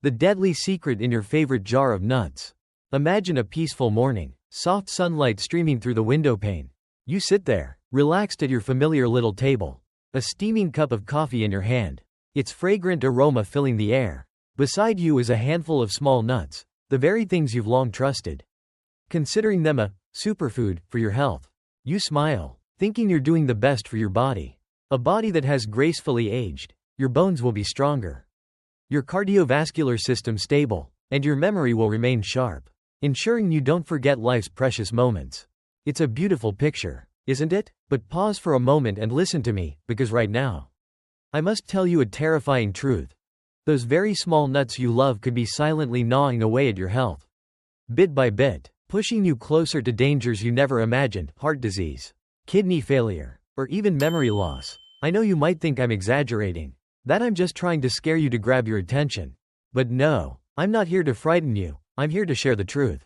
The deadly secret in your favorite jar of nuts. Imagine a peaceful morning, soft sunlight streaming through the window pane. You sit there, relaxed at your familiar little table, a steaming cup of coffee in your hand, its fragrant aroma filling the air. Beside you is a handful of small nuts, the very things you've long trusted. Considering them a superfood for your health. You smile, thinking you're doing the best for your body. A body that has gracefully aged. Your bones will be stronger, your cardiovascular system stable, and your memory will remain sharp, ensuring you don't forget life's precious moments. It's a beautiful picture, isn't it? But pause for a moment and listen to me, because right now, I must tell you a terrifying truth. Those very small nuts you love could be silently gnawing away at your health. Bit by bit, pushing you closer to dangers you never imagined: heart disease, kidney failure, or even memory loss. I know you might think I'm exaggerating, that I'm just trying to scare you to grab your attention. But no, I'm not here to frighten you, I'm here to share the truth.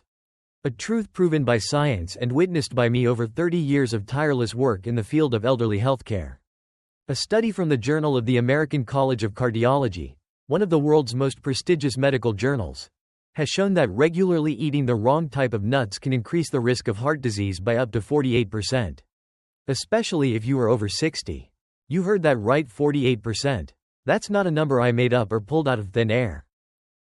A truth proven by science and witnessed by me over 30 years of tireless work in the field of elderly healthcare. A study from the Journal of the American College of Cardiology, one of the world's most prestigious medical journals, has shown that regularly eating the wrong type of nuts can increase the risk of heart disease by up to 48%. Especially if you are over 60. You heard that right, 48%. That's not a number I made up or pulled out of thin air,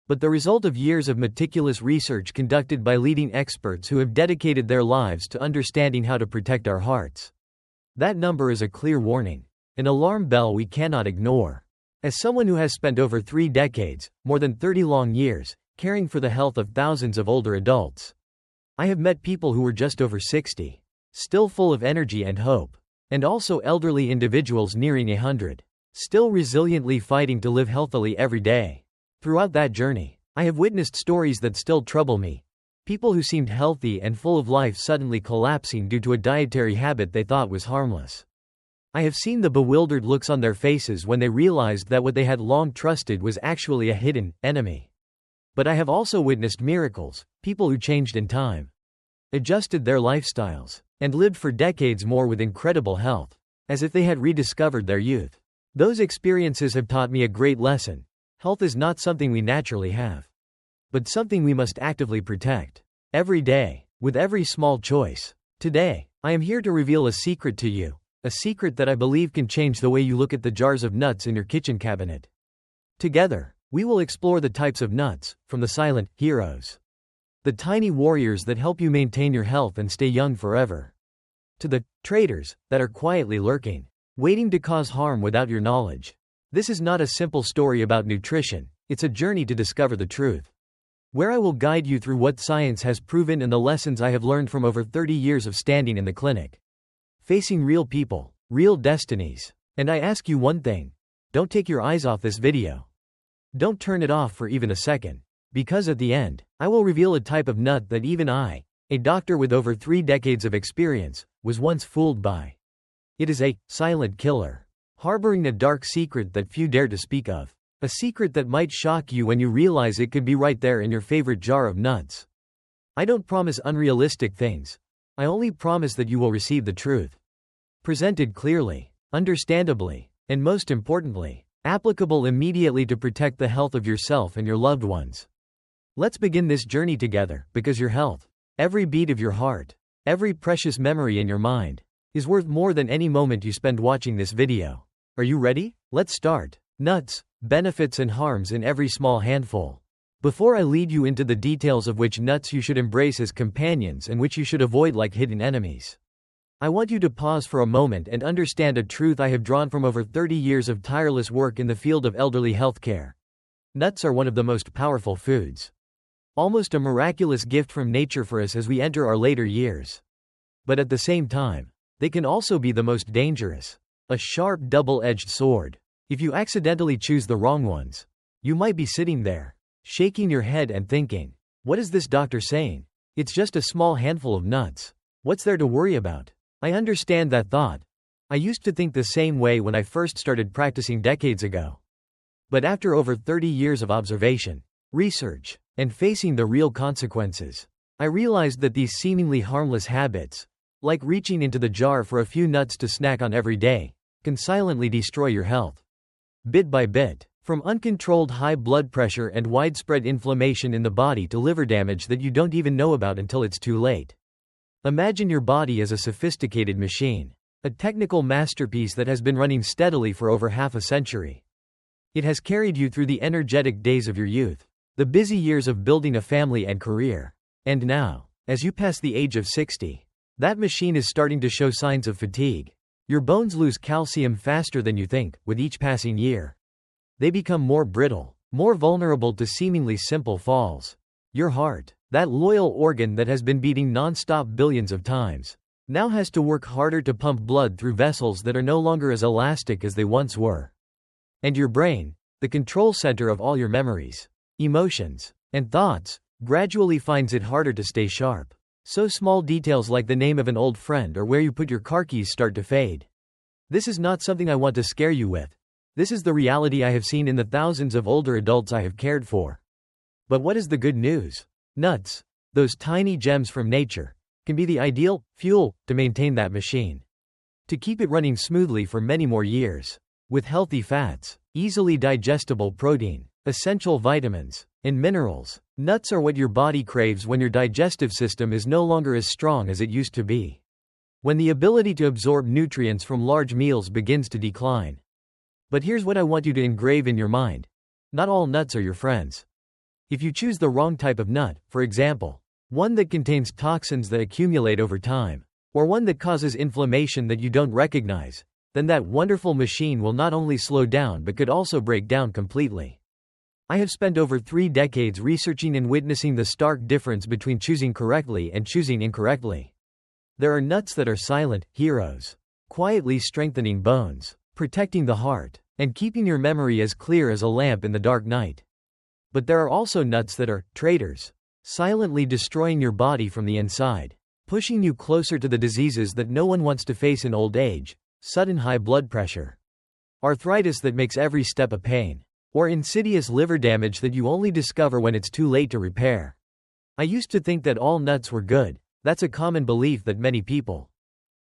but the result of years of meticulous research conducted by leading experts who have dedicated their lives to understanding how to protect our hearts. That number is a clear warning, an alarm bell we cannot ignore. As someone who has spent over 3 decades, more than 30 long years, caring for the health of thousands of older adults, I have met people who were just over 60, still full of energy and hope, and also elderly individuals nearing 100. Still resiliently fighting to live healthily every day. Throughout that journey, I have witnessed stories that still trouble me. People who seemed healthy and full of life suddenly collapsing due to a dietary habit they thought was harmless. I have seen the bewildered looks on their faces when they realized that what they had long trusted was actually a hidden enemy. But I have also witnessed miracles, people who changed in time, adjusted their lifestyles, and lived for decades more with incredible health, as if they had rediscovered their youth. Those experiences have taught me a great lesson. Health is not something we naturally have, but something we must actively protect. Every day, with every small choice. Today, I am here to reveal a secret to you. A secret that I believe can change the way you look at the jars of nuts in your kitchen cabinet. Together, we will explore the types of nuts, from the silent heroes, the tiny warriors that help you maintain your health and stay young forever, to the traitors that are quietly lurking, waiting to cause harm without your knowledge. This is not a simple story about nutrition, it's a journey to discover the truth, where I will guide you through what science has proven and the lessons I have learned from over 30 years of standing in the clinic, facing real people, real destinies. And I ask you one thing: don't take your eyes off this video. Don't turn it off for even a second, because at the end, I will reveal a type of nut that even I, a doctor with over 3 decades of experience, was once fooled by. It is a silent killer, harboring a dark secret that few dare to speak of. A secret that might shock you when you realize it could be right there in your favorite jar of nuts. I don't promise unrealistic things. I only promise that you will receive the truth. Presented clearly, understandably, and most importantly, applicable immediately to protect the health of yourself and your loved ones. Let's begin this journey together, because your health, every beat of your heart, every precious memory in your mind, is worth more than any moment you spend watching this video. Are you ready? Let's start. Nuts, benefits and harms in every small handful. Before I lead you into the details of which nuts you should embrace as companions and which you should avoid like hidden enemies, I want you to pause for a moment and understand a truth I have drawn from over 30 years of tireless work in the field of elderly healthcare. Nuts are one of the most powerful foods. Almost a miraculous gift from nature for us as we enter our later years. But at the same time, they can also be the most dangerous. A sharp double-edged sword. If you accidentally choose the wrong ones, you might be sitting there, shaking your head and thinking, what is this doctor saying? It's just a small handful of nuts. What's there to worry about? I understand that thought. I used to think the same way when I first started practicing decades ago. But after over 30 years of observation, research, and facing the real consequences, I realized that these seemingly harmless habits, like reaching into the jar for a few nuts to snack on every day, can silently destroy your health. Bit by bit, From uncontrolled high blood pressure and widespread inflammation in the body to liver damage that you don't even know about until it's too late. Imagine your body as a sophisticated machine. A technical masterpiece that has been running steadily for over half a century. It has carried you through the energetic days of your youth, the busy years of building a family and career. And now, as you pass the age of 60, that machine is starting to show signs of fatigue. Your bones lose calcium faster than you think, with each passing year. They become more brittle, more vulnerable to seemingly simple falls. Your heart, that loyal organ that has been beating non-stop billions of times, now has to work harder to pump blood through vessels that are no longer as elastic as they once were. And your brain, the control center of all your memories, emotions, and thoughts, gradually finds it harder to stay sharp. So small details like the name of an old friend or where you put your car keys start to fade. This is not something I want to scare you with. This is the reality I have seen in the thousands of older adults I have cared for. But what is the good news? Nuts, those tiny gems from nature, can be the ideal fuel to maintain that machine. To keep it running smoothly for many more years. With healthy fats, easily digestible protein, essential vitamins, and minerals, nuts are what your body craves when your digestive system is no longer as strong as it used to be. When the ability to absorb nutrients from large meals begins to decline. But here's what I want you to engrave in your mind. Not all nuts are your friends. If you choose the wrong type of nut, for example, one that contains toxins that accumulate over time, or one that causes inflammation that you don't recognize, then that wonderful machine will not only slow down but could also break down completely. I have spent over 3 decades researching and witnessing the stark difference between choosing correctly and choosing incorrectly. There are nuts that are silent heroes, quietly strengthening bones, protecting the heart, and keeping your memory as clear as a lamp in the dark night. But there are also nuts that are traitors, silently destroying your body from the inside, pushing you closer to the diseases that no one wants to face in old age, sudden high blood pressure, arthritis that makes every step a pain, or insidious liver damage that you only discover when it's too late to repair. I used to think that all nuts were good. That's a common belief that many people,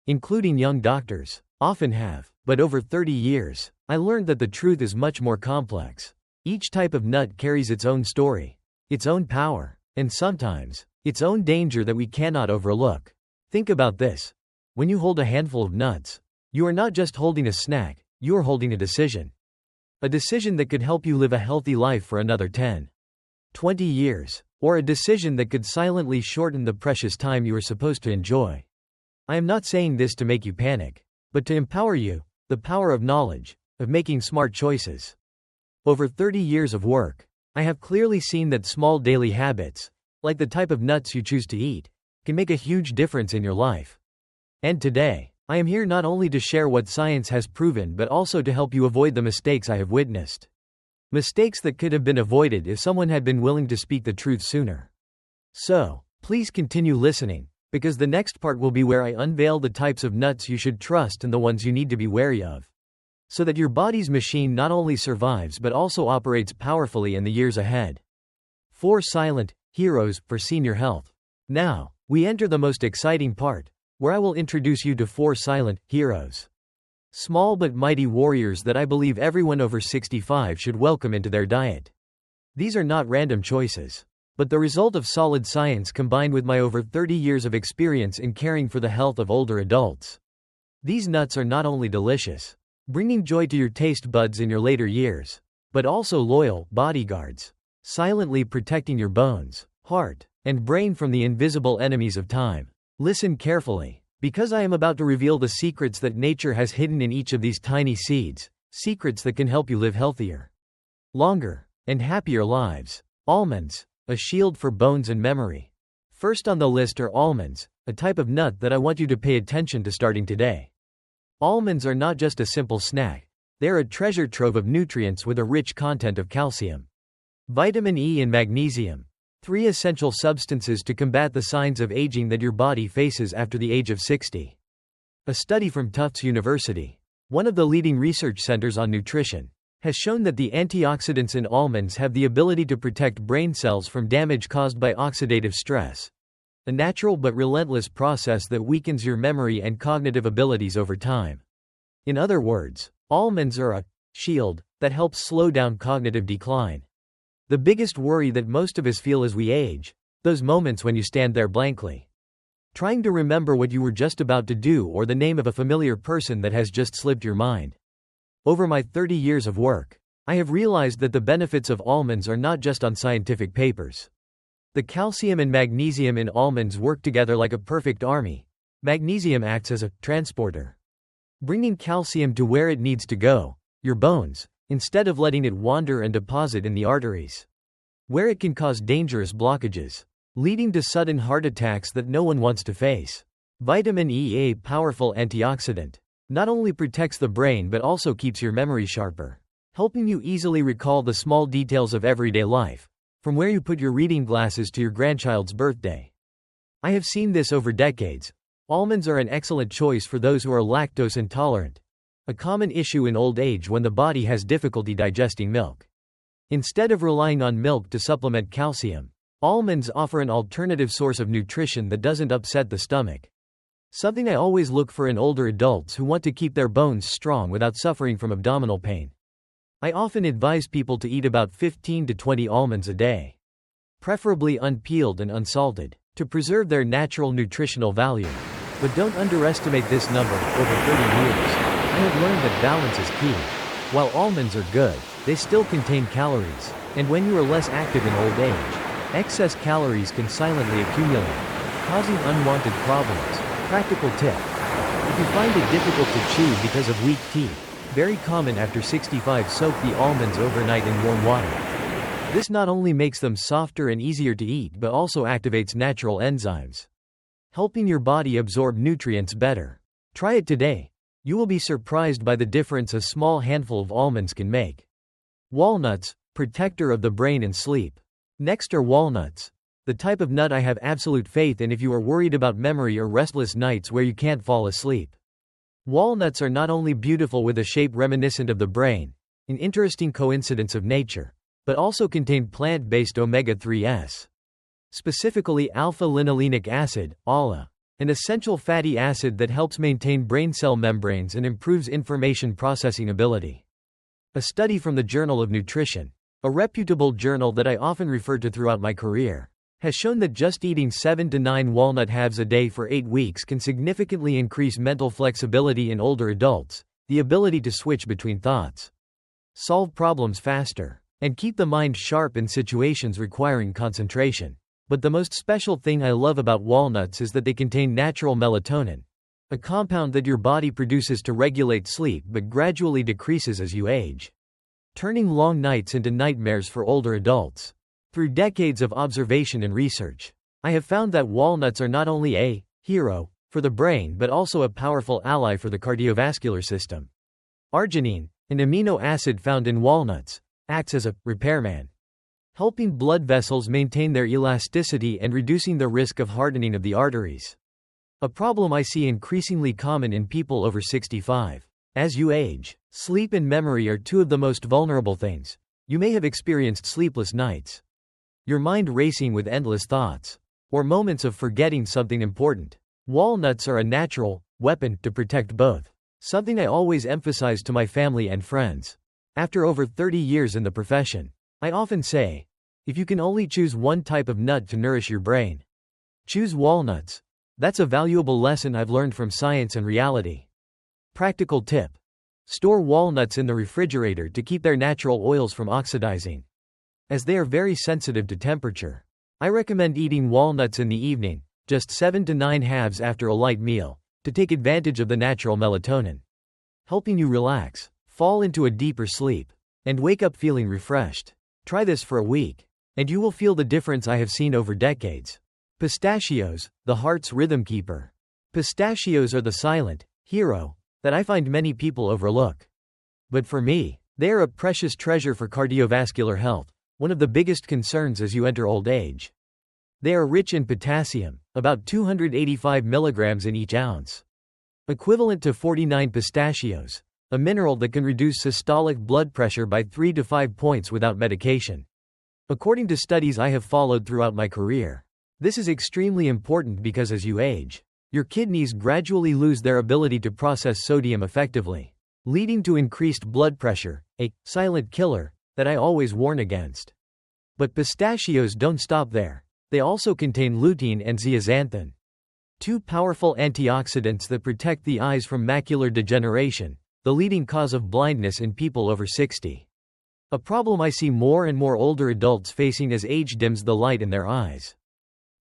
including young doctors, often have. But over 30 years, I learned that the truth is much more complex. Each type of nut carries its own story, its own power, and sometimes, its own danger that we cannot overlook. Think about this. When you hold a handful of nuts, you are not just holding a snack, you are holding a decision. A decision that could help you live a healthy life for another 10, 20 years, or a decision that could silently shorten the precious time you are supposed to enjoy. I am not saying this to make you panic, but to empower you, the power of knowledge, of making smart choices. Over 30 years of work, I have clearly seen that small daily habits, like the type of nuts you choose to eat, can make a huge difference in your life. And today, I am here not only to share what science has proven but also to help you avoid the mistakes I have witnessed. Mistakes that could have been avoided if someone had been willing to speak the truth sooner. So, please continue listening, because the next part will be where I unveil the types of nuts you should trust and the ones you need to be wary of, so that your body's machine not only survives but also operates powerfully in the years ahead. 4 silent heroes for senior health. Now, we enter the most exciting part, where I will introduce you to 4 silent heroes. Small but mighty warriors that I believe everyone over 65 should welcome into their diet. These are not random choices, but the result of solid science combined with my over 30 years of experience in caring for the health of older adults. These nuts are not only delicious, bringing joy to your taste buds in your later years, but also loyal bodyguards, silently protecting your bones, heart, and brain from the invisible enemies of time. Listen carefully, because I am about to reveal the secrets that nature has hidden in each of these tiny seeds, secrets that can help you live healthier, longer, and happier lives. Almonds, a shield for bones and memory. First on the list are almonds, a type of nut that I want you to pay attention to starting today. Almonds are not just a simple snack, they're a treasure trove of nutrients with a rich content of calcium, vitamin E and magnesium, 3 essential substances to combat the signs of aging that your body faces after the age of 60. A study from Tufts University, one of the leading research centers on nutrition, has shown that the antioxidants in almonds have the ability to protect brain cells from damage caused by oxidative stress, a natural but relentless process that weakens your memory and cognitive abilities over time. In other words, almonds are a shield that helps slow down cognitive decline. The biggest worry that most of us feel as we age, those moments when you stand there blankly, trying to remember what you were just about to do or the name of a familiar person that has just slipped your mind. Over my 30 years of work, I have realized that the benefits of almonds are not just on scientific papers. The calcium and magnesium in almonds work together like a perfect army. Magnesium acts as a transporter, bringing calcium to where it needs to go, your bones, instead of letting it wander and deposit in the arteries, where it can cause dangerous blockages, leading to sudden heart attacks that no one wants to face. Vitamin E, a powerful antioxidant, not only protects the brain but also keeps your memory sharper, helping you easily recall the small details of everyday life, from where you put your reading glasses to your grandchild's birthday. I have seen this over decades. Almonds are an excellent choice for those who are lactose intolerant, a common issue in old age when the body has difficulty digesting milk. Instead of relying on milk to supplement calcium, almonds offer an alternative source of nutrition that doesn't upset the stomach. Something I always look for in older adults who want to keep their bones strong without suffering from abdominal pain. I often advise people to eat about 15 to 20 almonds a day, preferably unpeeled and unsalted, to preserve their natural nutritional value. But don't underestimate this number. Over 30 years, I have learned that balance is key. While almonds are good, they still contain calories, and when you are less active in old age, excess calories can silently accumulate, causing unwanted problems. Practical tip: if you find it difficult to chew because of weak teeth, very common after 65, soak the almonds overnight in warm water. This not only makes them softer and easier to eat but also activates natural enzymes, helping your body absorb nutrients better. Try it today. You will be surprised by the difference a small handful of almonds can make. Walnuts, protector of the brain and sleep. Next are walnuts, the type of nut I have absolute faith in if you are worried about memory or restless nights where you can't fall asleep. Walnuts are not only beautiful with a shape reminiscent of the brain, an interesting coincidence of nature, but also contain plant-based omega-3s, specifically alpha-linolenic acid, ALA, an essential fatty acid that helps maintain brain cell membranes and improves information processing ability. A study from the Journal of Nutrition, a reputable journal that I often refer to throughout my career, has shown that just eating 7 to 9 walnut halves a day for 8 weeks can significantly increase mental flexibility in older adults, the ability to switch between thoughts, solve problems faster, and keep the mind sharp in situations requiring concentration. But the most special thing I love about walnuts is that they contain natural melatonin, a compound that your body produces to regulate sleep but gradually decreases as you age, turning long nights into nightmares for older adults. Through decades of observation and research, I have found that walnuts are not only a hero for the brain but also a powerful ally for the cardiovascular system. Arginine, an amino acid found in walnuts, acts as a repairman, helping blood vessels maintain their elasticity and reducing the risk of hardening of the arteries, a problem I see increasingly common in people over 65. As you age, sleep and memory are two of the most vulnerable things. You may have experienced sleepless nights, your mind racing with endless thoughts, or moments of forgetting something important. Walnuts are a natural weapon to protect both, something I always emphasize to my family and friends. After over 30 years in the profession, I often say, if you can only choose one type of nut to nourish your brain, choose walnuts. That's a valuable lesson I've learned from science and reality. Practical tip: store walnuts in the refrigerator to keep their natural oils from oxidizing, as they are very sensitive to temperature. I recommend eating walnuts in the evening, just 7 to 9 halves after a light meal, to take advantage of the natural melatonin, helping you relax, fall into a deeper sleep, and wake up feeling refreshed. Try this for a week, and you will feel the difference I have seen over decades. Pistachios, the heart's rhythm keeper. Pistachios are the silent hero that I find many people overlook. But for me, they are a precious treasure for cardiovascular health, one of the biggest concerns as you enter old age. They are rich in potassium, about 285 milligrams in each ounce, equivalent to 49 pistachios, a mineral that can reduce systolic blood pressure by 3 to 5 points without medication. According to studies I have followed throughout my career, this is extremely important because as you age, your kidneys gradually lose their ability to process sodium effectively. leading to increased blood pressure, a silent killer that I always warn against. But pistachios don't stop there. They also contain lutein and zeaxanthin, two powerful antioxidants that protect the eyes from macular degeneration, the leading cause of blindness in people over 60. A problem I see more and more older adults facing as age dims the light in their eyes.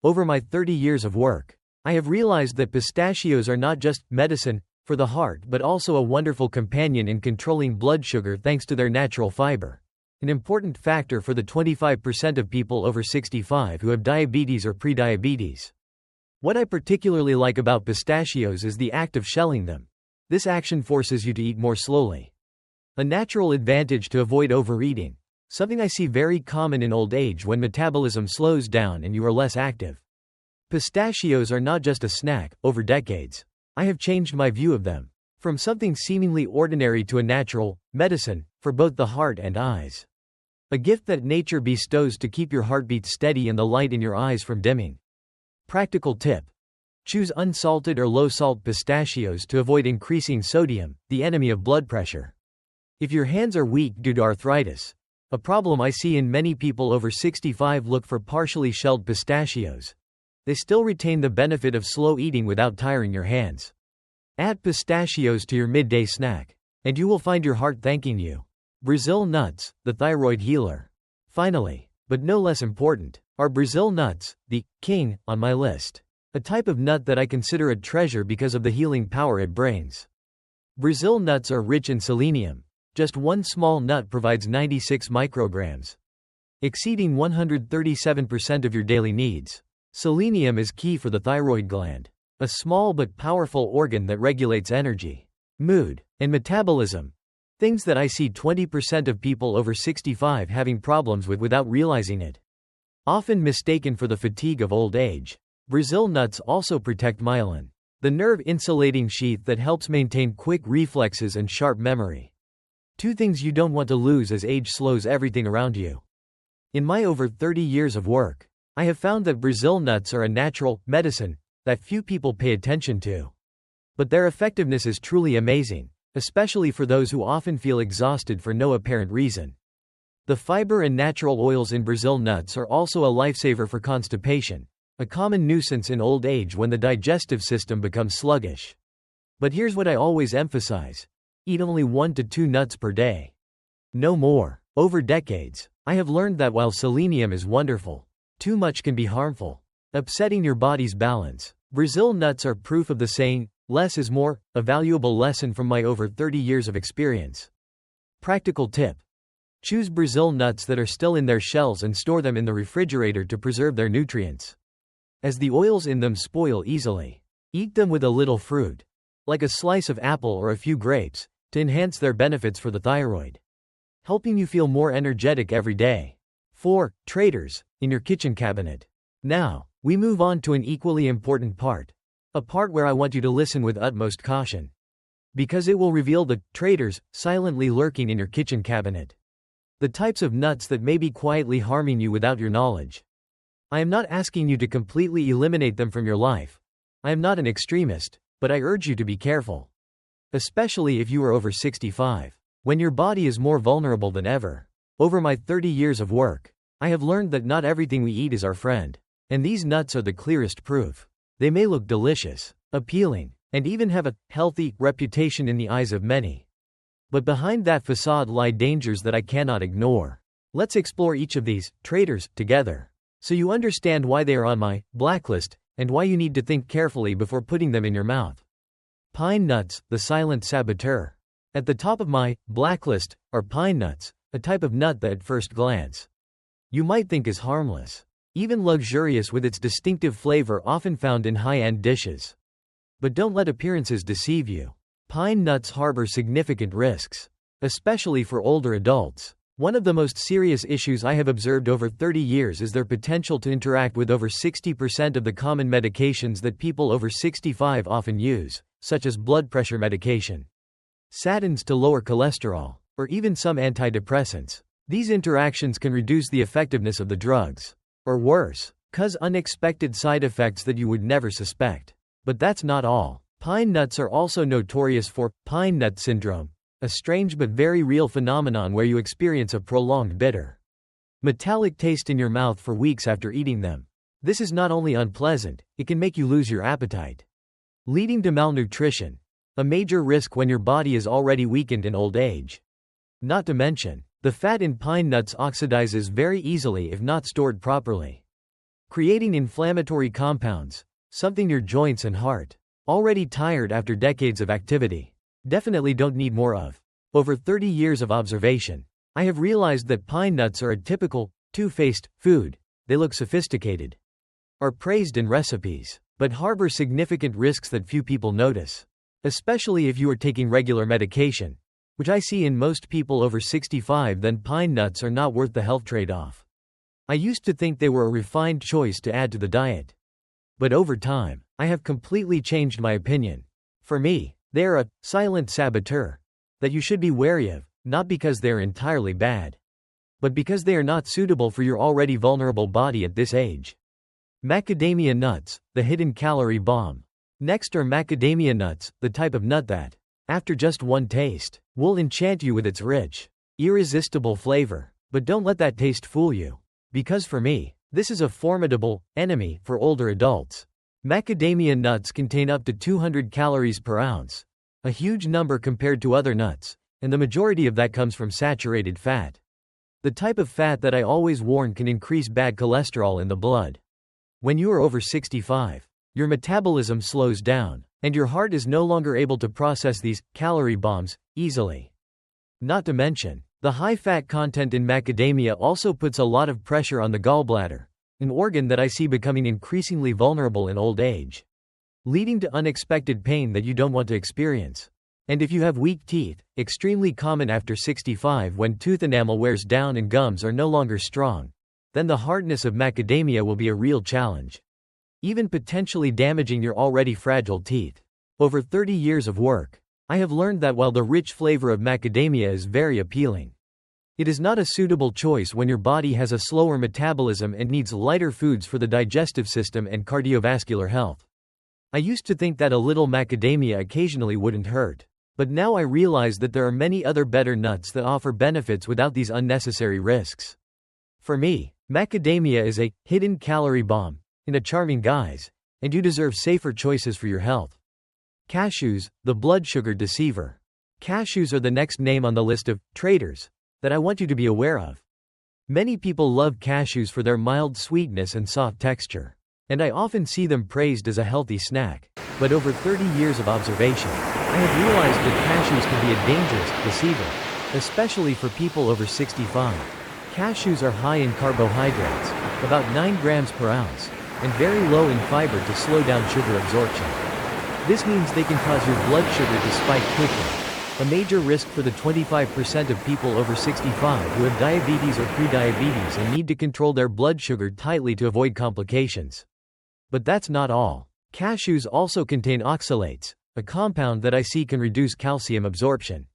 Over my 30 years of work, I have realized that pistachios are not just medicine for the heart but also a wonderful companion in controlling blood sugar thanks to their natural fiber, an important factor for the 25% of people over 65 who have diabetes or prediabetes. What I particularly like about pistachios is the act of shelling them. This action forces you to eat more slowly. A natural advantage to avoid overeating, something I see very common in old age when metabolism slows down and you are less active. Pistachios are not just a snack. Over decades, I have changed my view of them, from something seemingly ordinary to a natural medicine for both the heart and eyes. A gift that nature bestows to keep your heartbeat steady and the light in your eyes from dimming. Practical tip: choose unsalted or low-salt pistachios to avoid increasing sodium, the enemy of blood pressure. If your hands are weak due to arthritis, a problem I see in many people over 65, look for partially shelled pistachios. They still retain the benefit of slow eating without tiring your hands. Add pistachios to your midday snack, and you will find your heart thanking you. Brazil nuts, the thyroid healer. Finally, but no less important, are Brazil nuts, the king on my list. A type of nut that I consider a treasure because of the healing power it brings. Brazil nuts are rich in selenium. Just one small nut provides 96 micrograms, exceeding 137% of your daily needs. Selenium is key for the thyroid gland, a small but powerful organ that regulates energy, mood, and metabolism. Things that I see 20% of people over 65 having problems with without realizing it. Often mistaken for the fatigue of old age. Brazil nuts also protect myelin, the nerve insulating sheath that helps maintain quick reflexes and sharp memory. Two things you don't want to lose as age slows everything around you. In my over 30 years of work, I have found that Brazil nuts are a natural medicine that few people pay attention to. But their effectiveness is truly amazing, especially for those who often feel exhausted for no apparent reason. The fiber and natural oils in Brazil nuts are also a lifesaver for constipation, a common nuisance in old age when the digestive system becomes sluggish. But here's what I always emphasize: eat only 1 to 2 nuts per day. No more. Over decades, I have learned that while selenium is wonderful, too much can be harmful, upsetting your body's balance. Brazil nuts are proof of the saying, less is more, a valuable lesson from my over 30 years of experience. Practical tip: choose Brazil nuts that are still in their shells and store them in the refrigerator to preserve their nutrients, as the oils in them spoil easily. Eat them with a little fruit, like a slice of apple or a few grapes, to enhance their benefits for the thyroid, helping you feel more energetic every day. 4. Traitors, in your kitchen cabinet. Now, we move on to an equally important part. A part where I want you to listen with utmost caution, because it will reveal the traitors silently lurking in your kitchen cabinet. The types of nuts that may be quietly harming you without your knowledge. I am not asking you to completely eliminate them from your life. I am not an extremist, but I urge you to be careful. Especially if you are over 65, when your body is more vulnerable than ever. Over my 30 years of work, I have learned that not everything we eat is our friend. And these nuts are the clearest proof. They may look delicious, appealing, and even have a healthy reputation in the eyes of many. But behind that facade lie dangers that I cannot ignore. Let's explore each of these traitors together, so you understand why they are on my blacklist, and why you need to think carefully before putting them in your mouth. Pine nuts, the silent saboteur. At the top of my blacklist are pine nuts, a type of nut that at first glance you might think is harmless, even luxurious with its distinctive flavor often found in high-end dishes. But don't let appearances deceive you. Pine nuts harbor significant risks, especially for older adults. One of the most serious issues I have observed over 30 years is their potential to interact with over 60% of the common medications that people over 65 often use, such as blood pressure medication, statins to lower cholesterol, or even some antidepressants. These interactions can reduce the effectiveness of the drugs, or worse, cause unexpected side effects that you would never suspect. But that's not all. Pine nuts are also notorious for pine nut syndrome, a strange but very real phenomenon where you experience a prolonged bitter, metallic taste in your mouth for weeks after eating them. This is not only unpleasant, it can make you lose your appetite, leading to malnutrition, a major risk when your body is already weakened in old age. Not to mention, the fat in pine nuts oxidizes very easily if not stored properly, creating inflammatory compounds, something your joints and heart, already tired after decades of activity, definitely don't need more of. Over 30 years of observation, I have realized that pine nuts are a typical, two-faced food. They look sophisticated, are praised in recipes, but harbor significant risks that few people notice, especially if you are taking regular medication, which I see in most people over 65. Then pine nuts are not worth the health trade-off. I used to think they were a refined choice to add to the diet, but over time, I have completely changed my opinion. For me, they are a silent saboteur that you should be wary of, not because they are entirely bad, but because they are not suitable for your already vulnerable body at this age. Macadamia nuts, the hidden calorie bomb. Next are macadamia nuts, the type of nut that, after just one taste, will enchant you with its rich, irresistible flavor. But don't let that taste fool you, because for me, this is a formidable enemy for older adults. Macadamia nuts contain up to 200 calories per ounce, a huge number compared to other nuts, and the majority of that comes from saturated fat. The type of fat that I always warn can increase bad cholesterol in the blood. When you are over 65, your metabolism slows down, and your heart is no longer able to process these calorie bombs easily. Not to mention, the high fat content in macadamia also puts a lot of pressure on the gallbladder, an organ that I see becoming increasingly vulnerable in old age, leading to unexpected pain that you don't want to experience. And if you have weak teeth, extremely common after 65 when tooth enamel wears down and gums are no longer strong, then the hardness of macadamia will be a real challenge, even potentially damaging your already fragile teeth. Over 30 years of work, I have learned that while the rich flavor of macadamia is very appealing, it is not a suitable choice when your body has a slower metabolism and needs lighter foods for the digestive system and cardiovascular health. I used to think that a little macadamia occasionally wouldn't hurt, but now I realize that there are many other better nuts that offer benefits without these unnecessary risks. For me, macadamia is a hidden calorie bomb in a charming guise, and you deserve safer choices for your health. Cashews, the blood sugar deceiver. Cashews are the next name on the list of traitors that I want you to be aware of. Many people love cashews for their mild sweetness and soft texture, and I often see them praised as a healthy snack. But over 30 years of observation, I have realized that cashews can be a dangerous deceiver, especially for people over 65. Cashews are high in carbohydrates, about 9 grams per ounce, and very low in fiber to slow down sugar absorption. This means they can cause your blood sugar to spike quickly, a major risk for the 25% of people over 65 who have diabetes or prediabetes and need to control their blood sugar tightly to avoid complications. But that's not all. Cashews also contain oxalates, a compound that I see can reduce calcium absorption,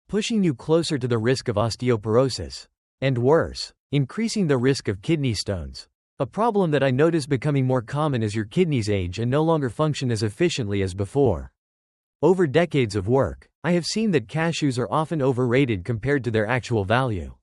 pushing you closer to the risk of osteoporosis, and worse, increasing the risk of kidney stones, a problem that I notice becoming more common as your kidneys age and no longer function as efficiently as before. Over decades of work, I have seen that cashews are often overrated compared to their actual value.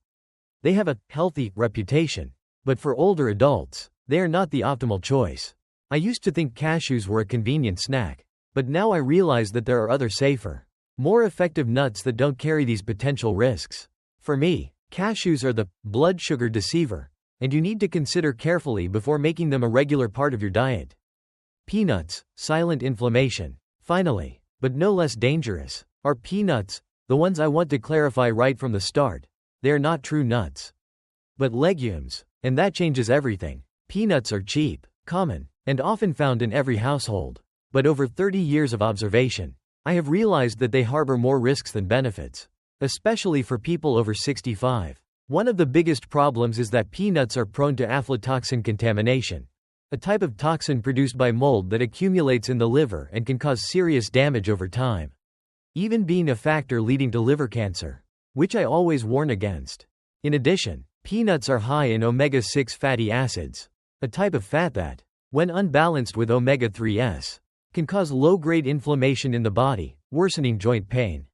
They have a healthy reputation, but for older adults, they are not the optimal choice. I used to think cashews were a convenient snack, but now I realize that there are other safer, more effective nuts that don't carry these potential risks. For me, cashews are the blood sugar deceiver, and you need to consider carefully before making them a regular part of your diet. Peanuts, silent inflammation. Finally, but no less dangerous, are peanuts, the ones I want to clarify right from the start. They are not true nuts, but legumes, and that changes everything. Peanuts are cheap, common, and often found in every household. But over 30 years of observation, I have realized that they harbor more risks than benefits, especially for people over 65. One of the biggest problems is that peanuts are prone to aflatoxin contamination, a type of toxin produced by mold that accumulates in the liver and can cause serious damage over time, even being a factor leading to liver cancer, which I always warn against. In addition, peanuts are high in omega-6 fatty acids, a type of fat that, when unbalanced with omega-3s, can cause low-grade inflammation in the body, worsening joint pain.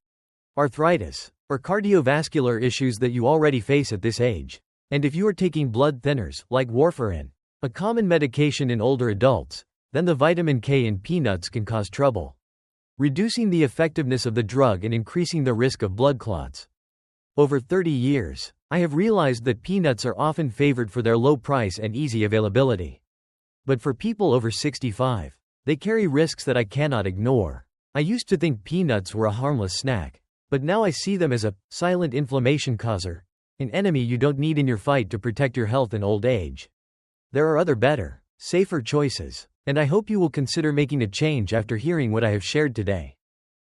arthritis, or cardiovascular issues that you already face at this age. And if you are taking blood thinners, like warfarin, a common medication in older adults, then the vitamin K in peanuts can cause trouble, reducing the effectiveness of the drug and increasing the risk of blood clots. Over 30 years, I have realized that peanuts are often favored for their low price and easy availability. But for people over 65, they carry risks that I cannot ignore. I used to think peanuts were a harmless snack, but now I see them as a silent inflammation causer, an enemy you don't need in your fight to protect your health in old age. There are other better, safer choices, and I hope you will consider making a change after hearing what I have shared today.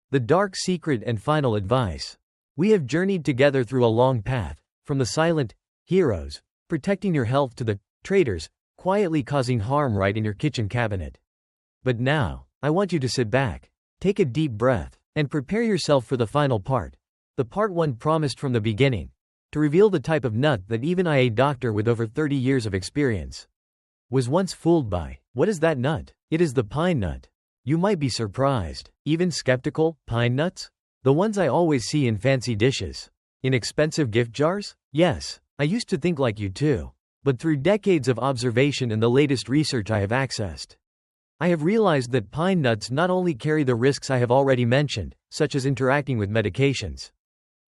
The dark secret and final advice. We have journeyed together through a long path, from the silent heroes, protecting your health, to the traitors, quietly causing harm right in your kitchen cabinet. But now, I want you to sit back, take a deep breath, and prepare yourself for the final part. The part one promised from the beginning, to reveal the type of nut that even I, a doctor with over 30 years of experience, was once fooled by. What is that nut? It is the pine nut. You might be surprised, even skeptical. Pine nuts? The ones I always see in fancy dishes. In expensive gift jars? Yes, I used to think like you too. But through decades of observation and the latest research I have accessed, I have realized that pine nuts not only carry the risks I have already mentioned, such as interacting with medications,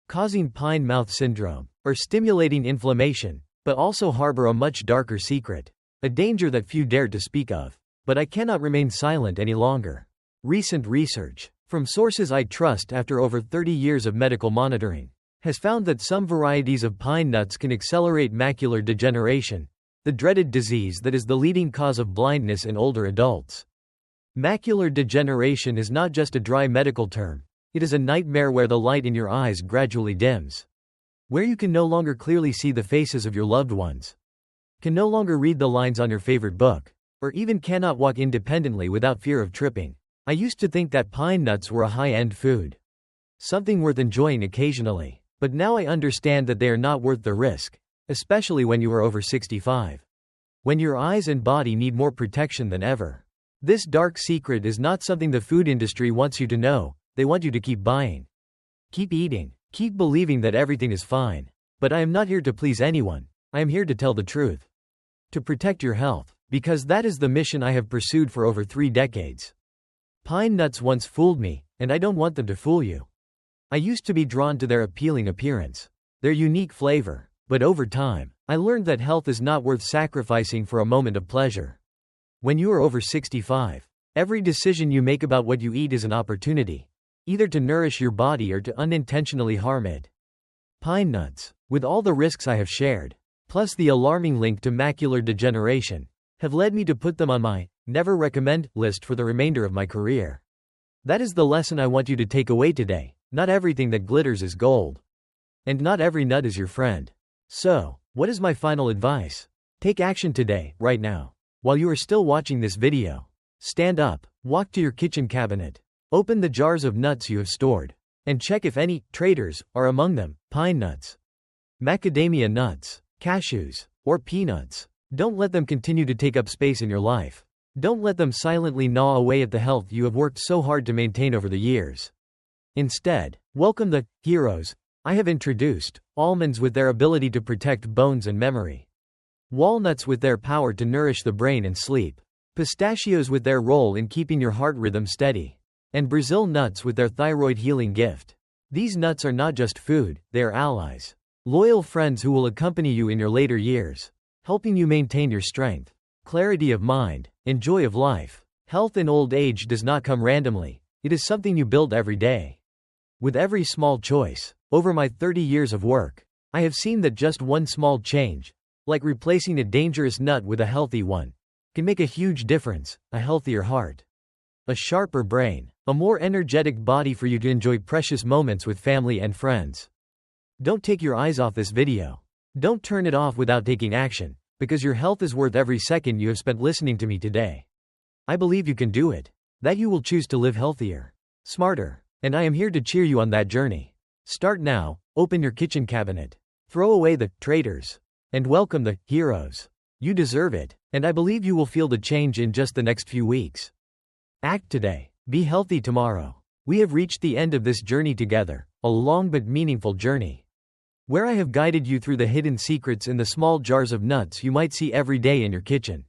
causing pine mouth syndrome, or stimulating inflammation, but also harbor a much darker secret, a danger that few dare to speak of. But I cannot remain silent any longer. Recent research, from sources I trust after over 30 years of medical monitoring, has found that some varieties of pine nuts can accelerate macular degeneration, the dreaded disease that is the leading cause of blindness in older adults. Macular degeneration is not just a dry medical term, it is a nightmare where the light in your eyes gradually dims, where you can no longer clearly see the faces of your loved ones, can no longer read the lines on your favorite book, or even cannot walk independently without fear of tripping. I used to think that pine nuts were a high-end food, something worth enjoying occasionally, but now I understand that they are not worth the risk, especially when you are over 65. When your eyes and body need more protection than ever. This dark secret is not something the food industry wants you to know. They want you to keep buying, keep eating, keep believing that everything is fine. But I am not here to please anyone. I am here to tell the truth, to protect your health, because that is the mission I have pursued for over 3 decades. Pine nuts once fooled me, and I don't want them to fool you. I used to be drawn to their appealing appearance, their unique flavor, but over time, I learned that health is not worth sacrificing for a moment of pleasure. When you are over 65, every decision you make about what you eat is an opportunity, either to nourish your body or to unintentionally harm it. Pine nuts, with all the risks I have shared, plus the alarming link to macular degeneration, have led me to put them on my never recommend list for the remainder of my career. That is the lesson I want you to take away today. Not everything that glitters is gold. And not every nut is your friend. So, what is my final advice? Take action today, right now. While you are still watching this video, stand up, walk to your kitchen cabinet, open the jars of nuts you have stored, and check if any traitors are among them. Pine nuts, macadamia nuts, cashews, or peanuts. Don't let them continue to take up space in your life. Don't let them silently gnaw away at the health you have worked so hard to maintain over the years. Instead, welcome the heroes I have introduced: almonds with their ability to protect bones and memory, walnuts with their power to nourish the brain and sleep, pistachios with their role in keeping your heart rhythm steady, and Brazil nuts with their thyroid healing gift. These nuts are not just food, they are allies, loyal friends who will accompany you in your later years, helping you maintain your strength, clarity of mind, and joy of life. Health in old age does not come randomly, it is something you build every day. With every small choice, over my 30 years of work, I have seen that just one small change, like replacing a dangerous nut with a healthy one, can make a huge difference: a healthier heart, a sharper brain, a more energetic body for you to enjoy precious moments with family and friends. Don't take your eyes off this video. Don't turn it off without taking action, because your health is worth every second you have spent listening to me today. I believe you can do it, that you will choose to live healthier, smarter, and I am here to cheer you on that journey. Start now, open your kitchen cabinet, throw away the traitors, and welcome the heroes. You deserve it, and I believe you will feel the change in just the next few weeks. Act today, be healthy tomorrow. We have reached the end of this journey together, a long but meaningful journey, where I have guided you through the hidden secrets in the small jars of nuts you might see every day in your kitchen.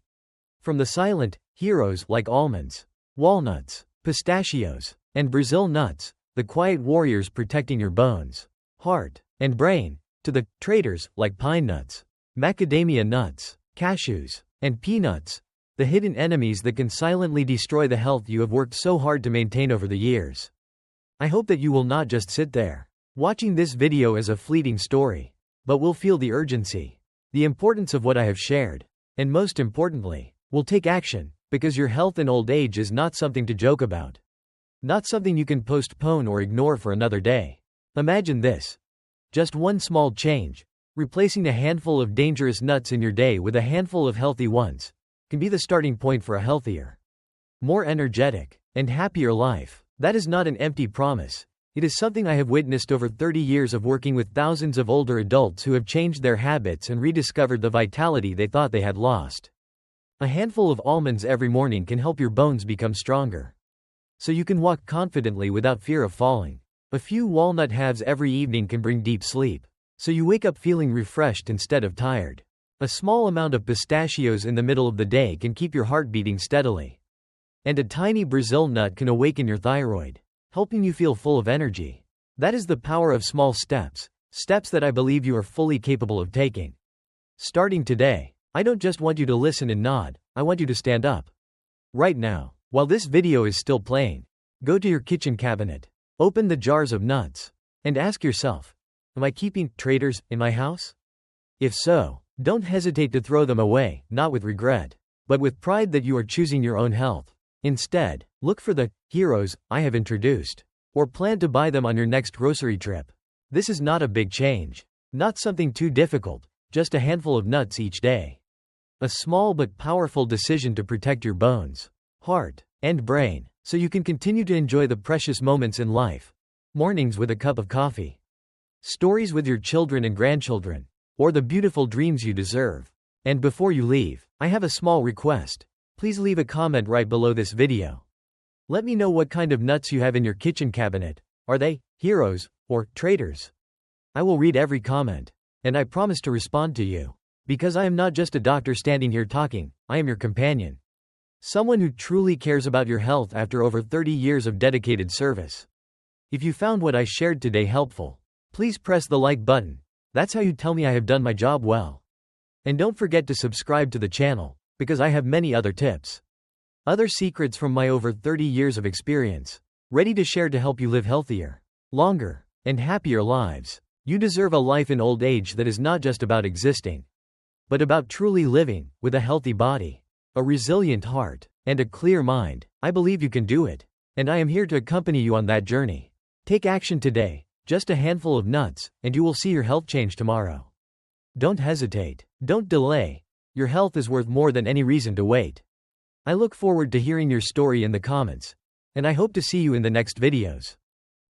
From the silent heroes like almonds, walnuts, pistachios, and Brazil nuts, the quiet warriors protecting your bones, heart, and brain, to the traitors like pine nuts, macadamia nuts, cashews, and peanuts, the hidden enemies that can silently destroy the health you have worked so hard to maintain over the years. I hope that you will not just sit there, watching this video as a fleeting story, but will feel the urgency, the importance of what I have shared, and most importantly, will take action, because your health in old age is not something to joke about. Not something you can postpone or ignore for another day. Imagine this. Just one small change, replacing a handful of dangerous nuts in your day with a handful of healthy ones, can be the starting point for a healthier, more energetic, and happier life. That is not an empty promise. It is something I have witnessed over 30 years of working with thousands of older adults who have changed their habits and rediscovered the vitality they thought they had lost. A handful of almonds every morning can help your bones become stronger, so you can walk confidently without fear of falling. A few walnut halves every evening can bring deep sleep, so you wake up feeling refreshed instead of tired. A small amount of pistachios in the middle of the day can keep your heart beating steadily. And a tiny Brazil nut can awaken your thyroid, helping you feel full of energy. That is the power of small steps, steps that I believe you are fully capable of taking. Starting today, I don't just want you to listen and nod, I want you to stand up. Right now, while this video is still playing, go to your kitchen cabinet, open the jars of nuts, and ask yourself, am I keeping traitors in my house? If so, don't hesitate to throw them away, not with regret, but with pride that you are choosing your own health. Instead, look for the heroes I have introduced, or plan to buy them on your next grocery trip. This is not a big change, not something too difficult, just a handful of nuts each day. A small but powerful decision to protect your bones, heart, and brain, so you can continue to enjoy the precious moments in life. Mornings with a cup of coffee, stories with your children and grandchildren, or the beautiful dreams you deserve. And before you leave, I have a small request. Please leave a comment right below this video. Let me know what kind of nuts you have in your kitchen cabinet. Are they heroes or traitors? I will read every comment, and I promise to respond to you. Because I am not just a doctor standing here talking, I am your companion. Someone who truly cares about your health after over 30 years of dedicated service. If you found what I shared today helpful, please press the like button. That's how you tell me I have done my job well. And don't forget to subscribe to the channel, because I have many other tips. Other secrets from my over 30 years of experience, ready to share to help you live healthier, longer, and happier lives. You deserve a life in old age that is not just about existing, but about truly living, with a healthy body, a resilient heart, and a clear mind. I believe you can do it, and I am here to accompany you on that journey. Take action today. Just a handful of nuts, and you will see your health change tomorrow. Don't hesitate. Don't delay. Your health is worth more than any reason to wait. I look forward to hearing your story in the comments, and I hope to see you in the next videos.